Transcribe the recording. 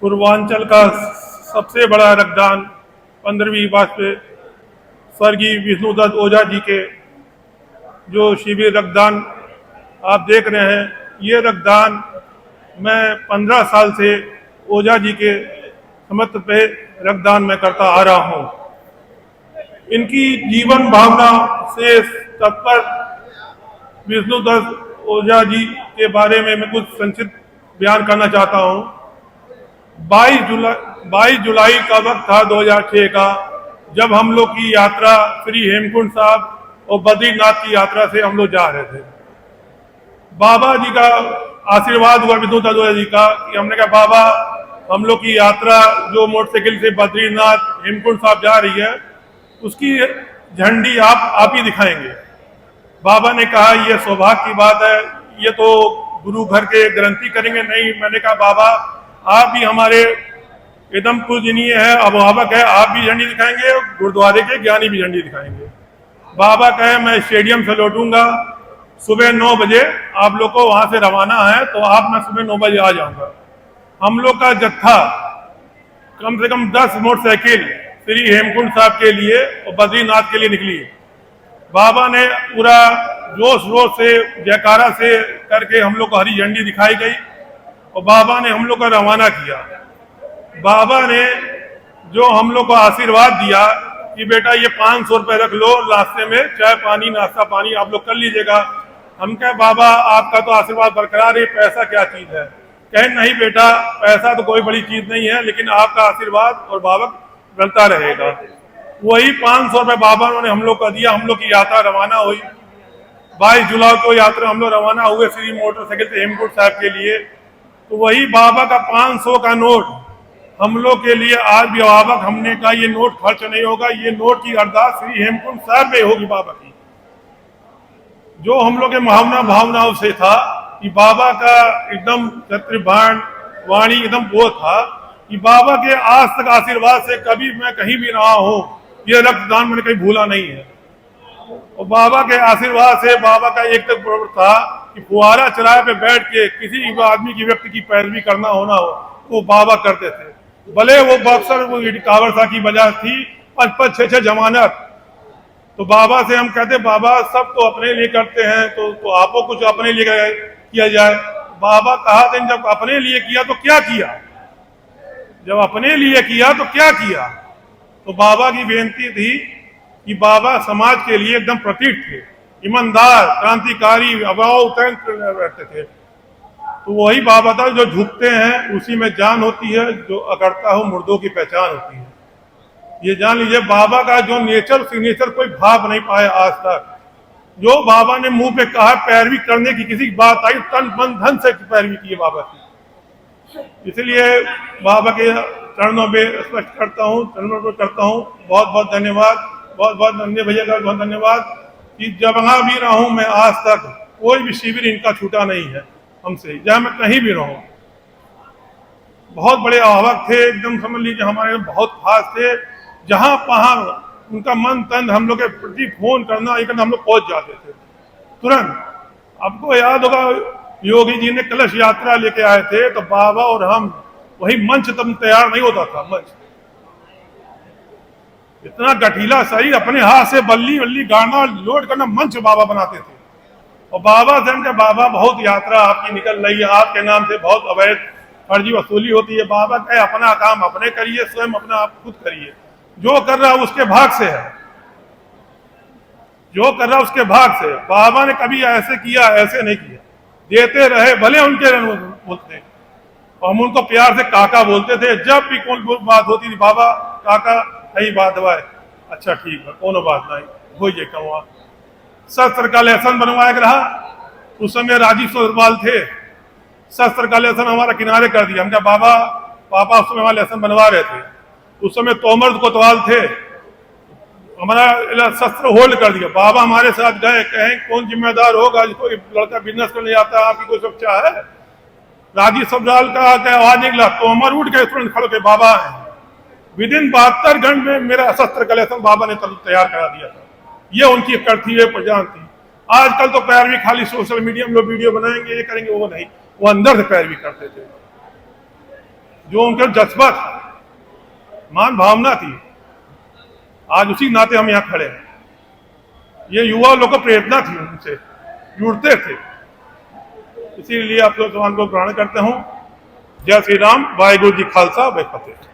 पूर्वांचल का सबसे बड़ा रक्तदान 15वीं वाजपेयी स्वर्गीय विष्णुदत्त ओझा जी के जो शिविर रक्तदान आप देख रहे हैं, ये रक्तदान मैं 15 साल से ओझा जी के समर्थ पे रक्तदान में करता आ रहा हूँ। इनकी जीवन भावना से तत्पर विष्णुदत्त ओझा जी के बारे में मैं कुछ संक्षिप्त बयान करना चाहता हूँ। 22 जुलाई का वक्त था 2006 का, जब हम लोग की यात्रा श्री हेमकुंड साहब और बद्रीनाथ की यात्रा से हम लोग जा रहे थे। बाबा जी का आशीर्वाद हुआ विष्णुदत्त ओझा जी का कि हमने कहा बाबा हम लोग की यात्रा जो मोटरसाइकिल से बद्रीनाथ हेमकुंड साहब जा रही है उसकी झंडी आप ही दिखाएंगे। बाबा ने कहा यह सौभाग्य की बात है, ये तो गुरु घर के ग्रंथी करेंगे नहीं। मैंने कहा बाबा आप भी हमारे एकदम पूजनीय है, अभिभावक है, आप भी झंडी दिखाएंगे, गुरुद्वारे के ज्ञानी भी झंडी दिखाएंगे। बाबा कहे मैं स्टेडियम से लौटूंगा सुबह 9 बजे, आप लोग को वहां से रवाना है तो आप मैं सुबह 9 बजे आ जाऊंगा। हम लोग का जत्था कम से कम 10 मोटरसाइकिल श्री हेमकुंड साहब के लिए और बद्रीनाथ के लिए निकली। बाबा ने पूरा जोश रोश से जयकारा से करके हम लोग को हरी झंडी दिखाई गई और बाबा ने हम लोग को रवाना किया। बाबा ने जो हम लोग को आशीर्वाद दिया कि बेटा ये 500 रुपए रख लो, रास्ते में चाय पानी नाश्ता पानी आप लोग कर लीजिएगा। हम कहे बाबा आपका तो आशीर्वाद बरकरार है, पैसा क्या चीज है। कहे नहीं बेटा पैसा तो कोई बड़ी चीज नहीं है, लेकिन आपका आशीर्वाद और बाबा मिलता रहेगा। वही 500 रुपए बाबा ने हम लोग को दिया। हम लोग की यात्रा रवाना हुई। 22 जुलाई को यात्रा हम लोग रवाना हुए श्री मोटरसाइकिल से हेमकुंड साहब के लिए। तो वही बाबा का 500 का नोट हम लोग के लिए आज भी अभिभावक हमने कहा ये नोट खर्च नहीं होगा, ये नोट की अरदास श्री हेमकुंड साहब में होगी बाबा की। जो हम लोग के भावनाओं से था कि बाबा का एकदम छत्रबाण वाणी एकदम वो था कि बाबा के आज तक आशीर्वाद से कभी मैं कहीं भी रहा हूँ, ये रक्तदान मैंने कहीं भूला नहीं है। और बाबा के आशीर्वाद से बाबा का एक तक था कि फुहारा चलाए पे बैठ के किसी आदमी की व्यक्ति की पैरवी करना होना हो वो बाबा करते थे। भले वो बक्सर वो कावर सा की वजह थी 5-5, 6-6 जमानत। तो बाबा से हम कहते बाबा सब तो अपने लिए करते हैं तो आपको कुछ अपने लिए किया जाए। बाबा कहा था जब अपने लिए किया तो क्या किया, जब अपने लिए किया तो क्या किया। तो बाबा की बेनती थी कि बाबा समाज के लिए एकदम प्रतीक थे, ईमानदार, क्रांतिकारी, अभाव रहते थे। तो वही बाबा था जो झुकते हैं उसी में जान होती है, जो अकड़ता हो मुर्दों की पहचान होती है। ये जान लीजिए बाबा का जो नेचर सिग्नेचर कोई भाग नहीं पाया आज तक। जो बाबा ने मुंह पे कहा पैरवी करने की किसी की बात आई तन मन धन से पैरवी की बाबा की। इसलिए बाबा के चरणों में स्पष्ट करता हूँ, चरणों पर करता हूँ। बहुत बहुत धन्यवाद, बहुत बहुत धन्य भैया का बहुत धन्यवाद कि जहाँ भी रहा हूँ मैं आज तक कोई भी शिविर इनका छूटा नहीं है हमसे, जहाँ मैं कहीं भी रहूँ। बहुत बड़े अभिभावक थे, एकदम समझ लीजिए हमारे बहुत खास थे। जहाँ पहाँ उनका मन तन हम लोग के प्रति फोन करना एक हम लोग पहुंच जाते थे तुरंत। आपको याद होगा योगी जी ने कलश यात्रा लेके आए थे तो बाबा और हम वही मंच तब तैयार नहीं होता था। मंच इतना गठीला शरीर, अपने हाथ से बल्ली गाना लोड करना मंच बाबा बनाते थे। और बाबा से हमके बाबा बहुत यात्रा आपकी निकल रही है, आपके नाम से बहुत अवैध फर्जी वसूली होती है। बाबा कहे अपना काम अपने करिए, स्वयं अपना आप खुद करिए। जो कर रहा है उसके भाग से है, जो कर रहा है उसके भाग से। बाबा ने कभी ऐसे किया ऐसे नहीं किया, देते रहे भले उनके बोलते। हम उनको प्यार से काका बोलते थे। जब भी कोई बात होती थी बाबा काका यही बात हुआ है, अच्छा ठीक है कोनो बात नहीं हो जाए कमा। शस्त्र का लेसन बनवाया रहा, उस समय राजीव सोरवाल थे, शस्त्र का लेसन हमारा किनारे कर दिया। हम क्या बाबा पापा उस समय हमारा लेसन बनवा रहे थे। उस समय तोमर कोतवाल थे, हमारा शस्त्र होल्ड कर दिया। बाबा हमारे साथ गए, कहें कौन जिम्मेदार होगा जिसको लड़का बिजनेस करने जाता है, आपकी कोई सुरक्षा है। राजीव सोरवाल का आवाज निकला, तोमर उठ गए तुरंत खड़े के बाबा है। विदिन 72 घंटे में मेरा शस्त्र का लेसन बाबा ने तैयार करा दिया था। ये उनकी कर्तव्य पहचान थी। आजकल तो पैरवी खाली सोशल मीडिया में लोग वीडियो बनाएंगे ये करेंगे, वो नहीं, वो अंदर से पैरवी करते थे। जो उनका जज्बा था, मान भावना थी, आज उसी नाते हम यहाँ खड़े हैं। ये युवा लोग को प्रेरणा थी, उनसे जुड़ते थे। इसीलिए आप लोग सवाल को ग्रहण करते हूँ। जय श्री राम, वाहेगुरु जी खालसा, वाहे फतेह।